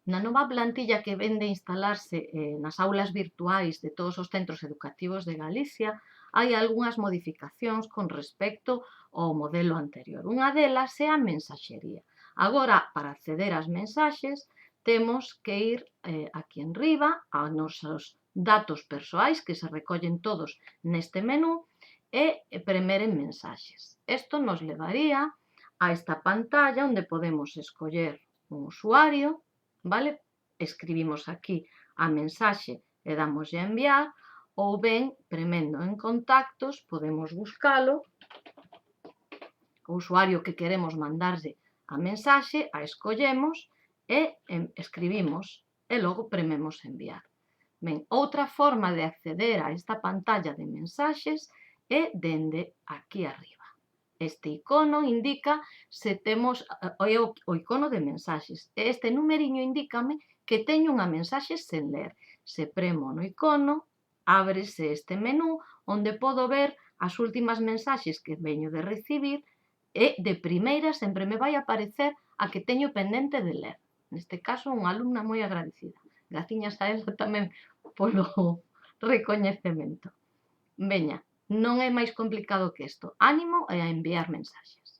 Na nova plantilla que vende instalarse nas aulas virtuais de todos os centros educativos de Galicia, hai algunhas modificacións con respecto ao modelo anterior. Unha delas é a mensaxería. Agora, para acceder ás mensaxes, temos que ir aquí enriba aos nosos datos persoais que se recollen todos neste menú e premer en mensaxes. Isto nos levaría a esta pantalla onde podemos escoller un usuario, vale? Escribimos aquí a mensaxe e damos a enviar, ou ben, premendo en contactos, podemos buscalo, o usuario que queremos mandarlle a mensaxe, a escollemos e escribimos e logo prememos enviar. Ben, outra forma de acceder a esta pantalla de mensaxes é dende aquí arriba. Este icono indica se temos o icono de mensaxes. Este numeriño indícame que teño unha mensaxe sen ler. Se premo no icono, ábrese este menú onde podo ver as últimas mensaxes que veño de recibir e de primeira sempre me vai aparecer a que teño pendente de ler. Neste caso, unha alumna moi agradecida. Graciñas a ela tamén polo recoñecemento. Veña, non é máis complicado que isto. Ánimo e a enviar mensaxes.